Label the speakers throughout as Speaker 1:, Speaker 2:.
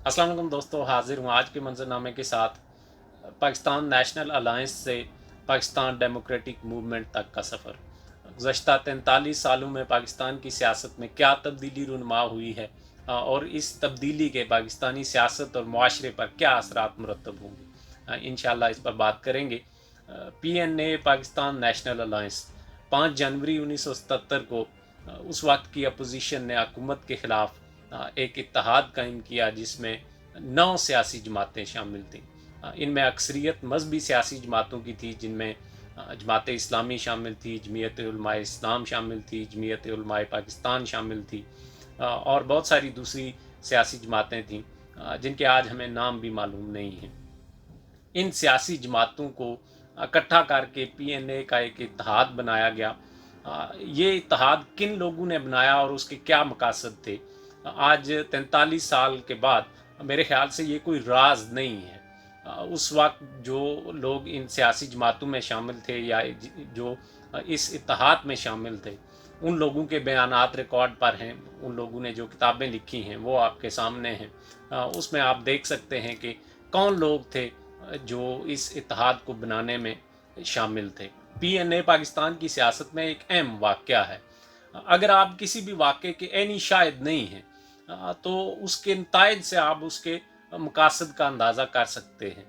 Speaker 1: अस्सलाम वालेकुम दोस्तों, हाजिर हूँ आज के मंजरनामे के साथ पाकिस्तान नेशनल अलायंस से पाकिस्तान डेमोक्रेटिक मूवमेंट तक का सफ़र। गुज़श्ता 43 सालों में पाकिस्तान की सियासत में क्या तब्दीली रुनमा हुई है और इस तब्दीली के पाकिस्तानी सियासत और मुआशरे पर क्या असरात मुरतब होंगे, इंशाअल्लाह इस पर बात करेंगे। PNA पाकिस्तान नेशनल अलायंस 5 जनवरी 1977 को उस वक्त की अपोजिशन ने हुकूमत के ख़िलाफ़ एक इत्तेहाद कायम किया जिसमें 9 सियासी जमातें शामिल थीं। इनमें अक्सरियत मजहबी सियासी जमातों की थी, जिनमें जमात इस्लामी शामिल थी, जमीयत उलमाए इस्लाम शामिल थी, जमीयत उलमाए पाकिस्तान शामिल थी और बहुत सारी दूसरी सियासी जमातें थीं जिनके आज हमें नाम भी मालूम नहीं हैं। इन सियासी जमातों को इकट्ठा करके PNA का एक इत्तेहाद बनाया गया। ये इत्तेहाद किन लोगों ने बनाया और उसके क्या मकासद थे, आज 43 साल के बाद मेरे ख्याल से ये कोई राज नहीं है। उस वक्त जो लोग इन सियासी जमातों में शामिल थे या जो इस इत्तेहाद में शामिल थे, उन लोगों के बयानात रिकॉर्ड पर हैं, उन लोगों ने जो किताबें लिखी हैं वो आपके सामने हैं। उसमें आप देख सकते हैं कि कौन लोग थे जो इस इत्तेहाद को बनाने में शामिल थे। PNA पाकिस्तान की सियासत में एक अहम वाक़या है। अगर आप किसी भी वाक़े के ऐनी शायद नहीं हैं तो उसके नताइज से आप उसके मकासद का अंदाज़ा कर सकते हैं।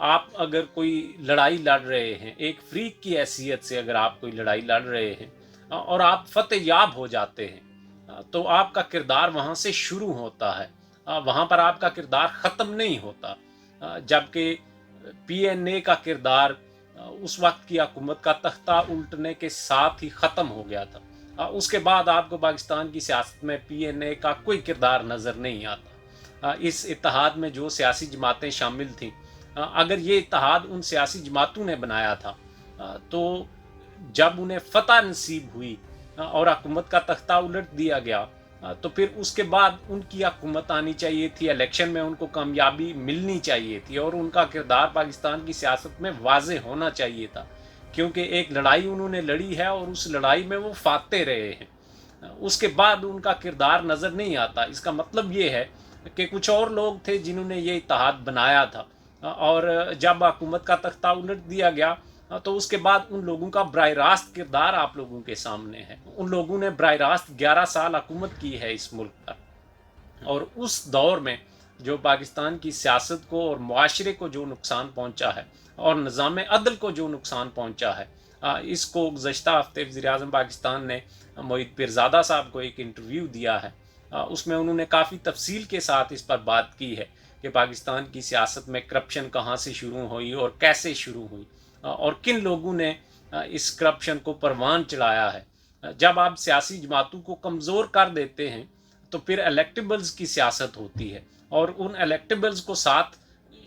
Speaker 1: आप अगर कोई लड़ाई लड़ रहे हैं, एक फ़रीक की हैसियत से अगर आप कोई लड़ाई लड़ रहे हैं और आप फ़तेह याब हो जाते हैं तो आपका किरदार वहाँ से शुरू होता है, वहाँ पर आपका किरदार ख़त्म नहीं होता। जबकि PNA का किरदार उस वक्त की हुकूमत का तख्ता उल्टने के साथ ही ख़त्म हो गया था। उसके बाद आपको पाकिस्तान की सियासत में PNA का कोई किरदार नज़र नहीं आता। इस इत्तेहाद में जो सियासी जमातें शामिल थीं, अगर ये इत्तेहाद उन सियासी जमातों ने बनाया था तो जब उन्हें फतह नसीब हुई और हुकूमत का तख्ता उलट दिया गया तो फिर उसके बाद उनकी हुकूमत आनी चाहिए थी, इलेक्शन में उनको कामयाबी मिलनी चाहिए थी और उनका किरदार पाकिस्तान की सियासत में वाज़ेह होना चाहिए था, क्योंकि एक लड़ाई उन्होंने लड़ी है और उस लड़ाई में वो फाते रहे हैं। उसके बाद उनका किरदार नज़र नहीं आता। इसका मतलब ये है कि कुछ और लोग थे जिन्होंने ये इत्तेहाद बनाया था और जब हुकूमत का तख्ता उलट दिया गया तो उसके बाद उन लोगों का बराह रास्त किरदार आप लोगों के सामने है। उन लोगों ने बराह रास्त 11 साल हुकूमत की है इस मुल्क पर और उस दौर में जो पाकिस्तान की सियासत को और मुआशरे को जो नुकसान पहुंचा है और निज़ाम अदल को जो नुकसान पहुंचा है, इसको गुज़श्ता हफ्ते वज़ीर-ए-आज़म पाकिस्तान ने मोहित पीरज़ादा साहब को एक इंटरव्यू दिया है। उसमें उन्होंने काफ़ी तफसील के साथ इस पर बात की है कि पाकिस्तान की सियासत में करप्शन कहाँ से शुरू हुई और कैसे शुरू हुई और किन लोगों ने इस करप्शन को परवान चढ़ाया है। जब आप सियासी जमातों को कमज़ोर कर देते हैं तो फिर इलेक्टेबल्स की सियासत होती है और उन इलेक्टेबल्स को साथ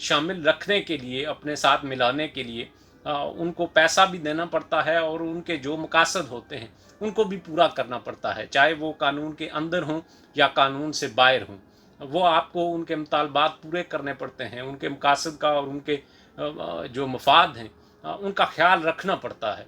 Speaker 1: शामिल रखने के लिए, अपने साथ मिलाने के लिए उनको पैसा भी देना पड़ता है और उनके जो मकासद होते हैं उनको भी पूरा करना पड़ता है, चाहे वो कानून के अंदर हों या कानून से बाहर हों। वो आपको उनके मुतालबात पूरे करने पड़ते हैं, उनके मकासद का और उनके जो मफाद हैं उनका ख्याल रखना पड़ता है।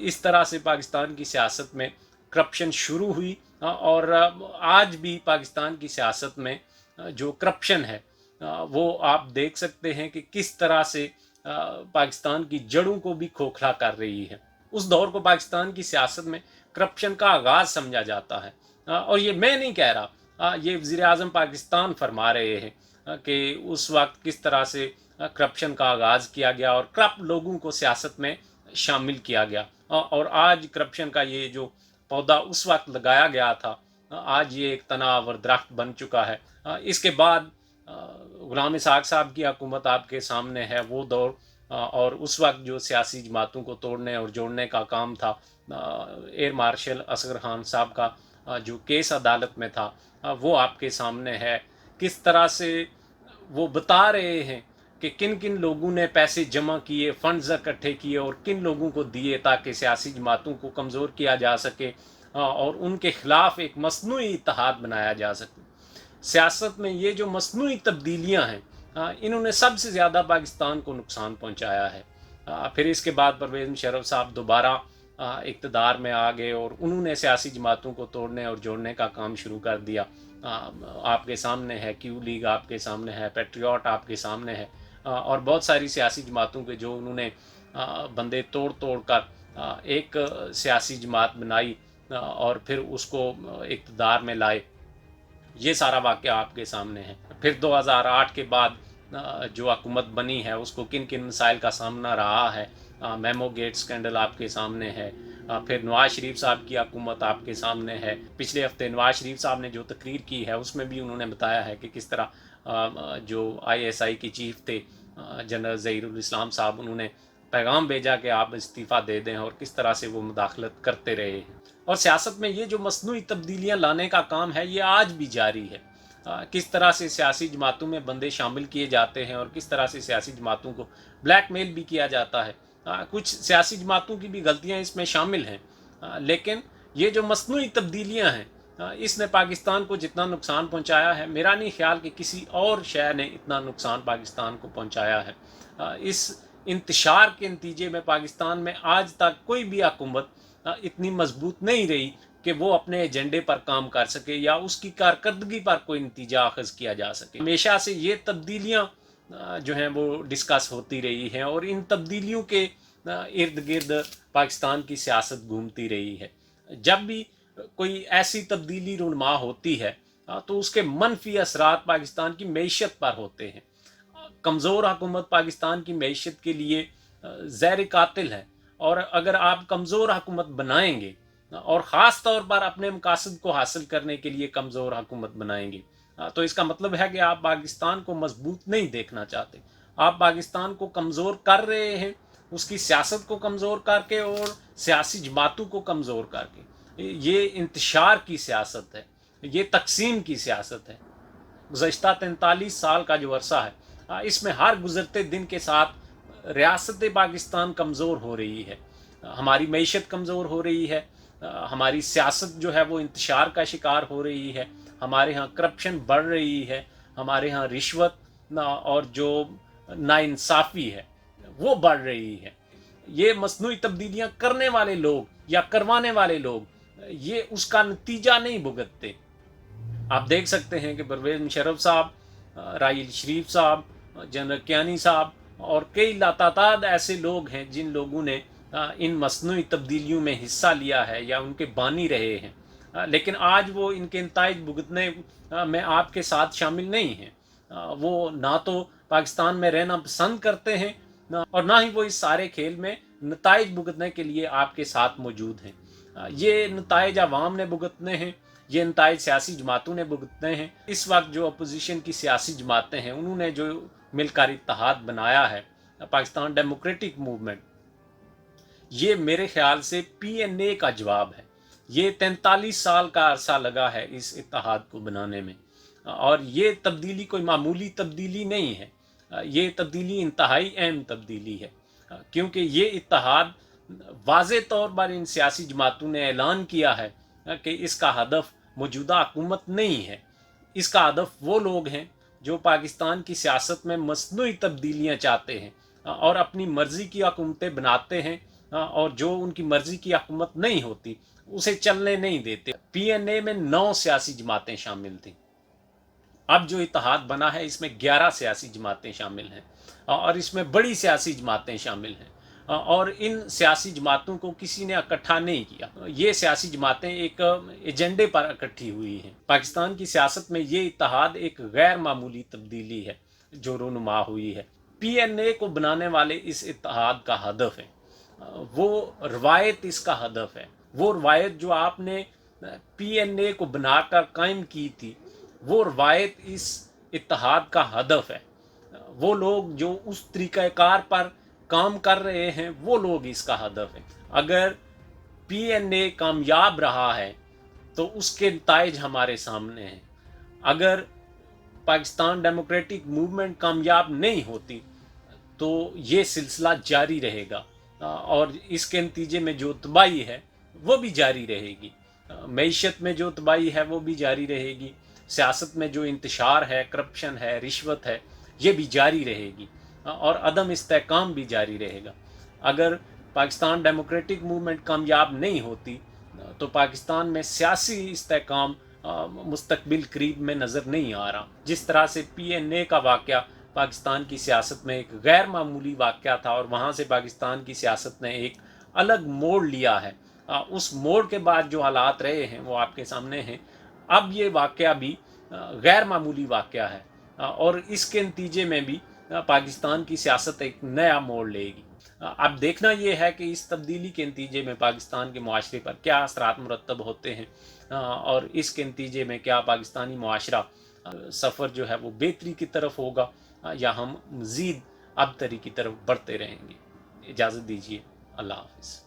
Speaker 1: इस तरह से पाकिस्तान की सियासत में करप्शन शुरू हुई और आज भी पाकिस्तान की सियासत में जो करप्शन है वो आप देख सकते हैं कि किस तरह से पाकिस्तान की जड़ों को भी खोखला कर रही है। उस दौर को पाकिस्तान की सियासत में करप्शन का आगाज़ समझा जाता है और ये मैं नहीं कह रहा, ये वज़ीर-ए-आज़म पाकिस्तान फरमा रहे हैं कि उस वक्त किस तरह से करप्शन का आगाज़ किया गया और करप्ट लोगों को सियासत में शामिल किया गया और आज करप्शन का ये जो पौधा उस वक्त लगाया गया था, आज ये एक तनावर दरख्त बन चुका है। इसके बाद गुलाम इसहाक साहब की हुकूमत आपके सामने है, वो दौर और उस वक्त जो सियासी जमातों को तोड़ने और जोड़ने का काम था, एयर मार्शल असगर खान साहब का जो केस अदालत में था वो आपके सामने है। किस तरह से वो बता रहे हैं कि किन किन लोगों ने पैसे जमा किए, फंड्स इकट्ठे किए और किन लोगों को दिए ताकि सियासी जमातों को कमज़ोर किया जा सके और उनके ख़िलाफ़ एक मसनूई इत्तेहाद बनाया जा सके। सियासत में ये जो मसनूई तब्दीलियाँ हैं इन्होंने सबसे ज़्यादा पाकिस्तान को नुकसान पहुँचाया है। फिर इसके बाद परवेज़ मुशर्रफ साहब दोबारा इक़्तिदार में आ गए और उन्होंने सियासी जमातों को तोड़ने और जोड़ने का काम शुरू कर दिया। आपके सामने है क्यू लीग, आपके सामने है पैट्रियट, आपके सामने है और बहुत सारी सियासी जमातों के जो उन्होंने बंदे तोड़ तोड़ कर एक सियासी जमात बनाई और फिर उसको इक़्तिदार में लाए। ये सारा वाक़या आपके सामने है। फिर 2008 के बाद जो हुकूमत बनी है उसको किन किन मसाइल का सामना रहा है। मेमो गेट स्कैंडल आपके सामने है। फिर नवाज शरीफ साहब की हुकूमत आपके सामने है। पिछले हफ्ते नवाज शरीफ साहब ने जो तकरीर की है उसमें भी उन्होंने बताया है कि किस तरह जो ISI के चीफ थे जनरल ज़हीरुल इस्लाम साहब, उन्होंने पैगाम भेजा कि आप इस्तीफ़ा दे दें और किस तरह से वो मुदाखलत करते रहे हैं। और सियासत में ये जो मसनूई तब्दीलियाँ लाने का काम है ये आज भी जारी है। किस तरह से सियासी जमातों में बंदे शामिल किए जाते हैं और किस तरह से सियासी जमातों को ब्लैकमेल भी किया जाता है। कुछ सियासी जमातों की भी गलतियाँ इसमें शामिल हैं, लेकिन ये जो मसनूई तब्दीलियाँ हैं इसने पाकिस्तान को जितना नुकसान पहुँचाया है, मेरा नहीं ख्याल कि किसी और शय ने इतना नुकसान पाकिस्तान को पहुँचाया है। इस इंतशार के नतीजे में पाकिस्तान में आज तक कोई भी हुकूमत इतनी मजबूत नहीं रही कि वो अपने एजेंडे पर काम कर सके या उसकी कारकर्दगी पर कोई नतीजा अखज़ किया जा सके। हमेशा से ये तब्दीलियाँ जो हैं वो डिस्कस होती रही हैं और इन तब्दीलियों के इर्द गिर्द पाकिस्तान की सियासत घूमती रही है। जब भी कोई ऐसी तब्दीली रुनमा होती है तो उसके मनफी असरात पाकिस्तान की मईशत पर होते हैं। कमज़ोर हुकूमत पाकिस्तान की मईशत के लिए ज़हर कातिल है और अगर आप कमज़ोर हुकूमत बनाएंगे और ख़ास तौर पर अपने मकासद को हासिल करने के लिए कमज़ोर हुकूमत बनाएंगे तो इसका मतलब है कि आप पाकिस्तान को मजबूत नहीं देखना चाहते। आप पाकिस्तान को कमज़ोर कर रहे हैं, उसकी सियासत को कमज़ोर करके और सियासी जमातों को कमज़ोर करके। ये इंतशार की सियासत है, ये तकसीम की सियासत है। गुज़श्ता 43 साल का जो अरसा है इसमें हर गुज़रते दिन के साथ रियासत पाकिस्तान कमज़ोर हो रही है। हमारी मईशत कमज़ोर हो रही है, हमारी सियासत जो है वो इंतशार का शिकार हो रही है, हमारे यहाँ करप्शन बढ़ रही है, हमारे यहाँ रिश्वत और जो नाइंसाफ़ी है वो बढ़ रही है। ये मसनूई तब्दीलियाँ करने वाले लोग या करवाने वाले लोग ये उसका नतीजा नहीं भुगतते। आप देख सकते हैं कि परवेज़ मुशर्रफ साहब, राहील शरीफ साहब, जनरल कियानी साहब और कई लातादाद ऐसे लोग हैं जिन लोगों ने इन मसनूई तब्दीलियों में हिस्सा लिया है या उनके बानी रहे हैं, लेकिन आज वो इनके नताइज भुगतने में आपके साथ शामिल नहीं हैं। वो ना तो पाकिस्तान में रहना पसंद करते हैं और ना ही वो इस सारे खेल में नताइज भुगतने के लिए आपके साथ मौजूद हैं। ये नताइज अवाम ने भुगतने हैं, ये नताइज सियासी जमातों ने भुगतने हैं। इस वक्त जो अपोजिशन की सियासी जमातें हैं उन्होंने जो मिलकर इत्तेहाद बनाया है पाकिस्तान डेमोक्रेटिक मूवमेंट, ये मेरे ख्याल से PNA का जवाब है। ये 43 साल का अरसा लगा है इस इत्तेहाद को बनाने में और ये तब्दीली कोई मामूली तब्दीली नहीं है। ये तब्दीली इंतहाई अहम तब्दीली है क्योंकि ये इत्तेहाद वाज़े तौर पर इन सियासी जमातों ने ऐलान किया है कि इसका हदफ मौजूदा हुकूमत नहीं है। इसका हदफ वो लोग हैं जो पाकिस्तान की सियासत में मसनूई तब्दीलियाँ चाहते हैं और अपनी मर्ज़ी की हुकूमतें बनाते हैं और जो उनकी मर्ज़ी की हुकूमत नहीं होती उसे चलने नहीं देते। PNA में 9 सियासी जमातें शामिल थीं। अब जो इत्तेहाद बना है इसमें 11 सियासी जमातें शामिल हैं और इसमें बड़ी सियासी जमातें शामिल हैं और इन सियासी जमातों को किसी ने इकट्ठा नहीं किया। ये सियासी जमातें एक एजेंडे पर इकट्ठी हुई हैं। पाकिस्तान की सियासत में ये इत्तेहाद एक गैर मामूली तब्दीली है जो रूनुमा हुई है। PNA को बनाने वाले इस इत्तेहाद का हदफ है, वो रवायत इसका हदफ है। वो रवायत जो आपने PNA को बनाकर कायम की थी वो रवायत इस इत्तेहाद का हदफ है। वो लोग जो उस तरीक़ाकार पर काम कर रहे हैं वो लोग इसका हदफ है। अगर PNA कामयाब रहा है तो उसके नताइज हमारे सामने हैं। अगर पाकिस्तान डेमोक्रेटिक मूवमेंट कामयाब नहीं होती तो ये सिलसिला जारी रहेगा और इसके नतीजे में जो तबाही है वो भी जारी रहेगी। मईशत में जो तबाही है वो भी जारी रहेगी। सियासत में जो इंतशार है, करप्शन है, रिश्वत है, ये भी जारी रहेगी और अदम इस्तेहकाम भी जारी रहेगा। अगर पाकिस्तान डेमोक्रेटिक मूवमेंट कामयाब नहीं होती तो पाकिस्तान में सियासी इस्तेहकाम मुस्तकबिल करीब में नज़र नहीं आ रहा। जिस तरह से PNA का वाक़या पाकिस्तान की सियासत में एक गैर मामूली वाक़या था और वहाँ से पाकिस्तान की सियासत ने एक अलग मोड़ लिया है, उस मोड़ के बाद जो हालात रहे हैं वो आपके सामने हैं। अब ये वाक़या भी गैर मामूली वाक़या है और इसके नतीजे में भी पाकिस्तान की सियासत एक नया मोड़ लेगी। अब देखना ये है कि इस तब्दीली के नतीजे में पाकिस्तान के मुआशरे पर क्या असरात मुरतब होते हैं और इसके नतीजे में क्या पाकिस्तानी मुआशरा सफ़र जो है वो बेहतरी की तरफ होगा या हम मज़ीद अबतरी की तरफ बढ़ते रहेंगे। इजाज़त दीजिए। अल्लाह हाफ़िज़।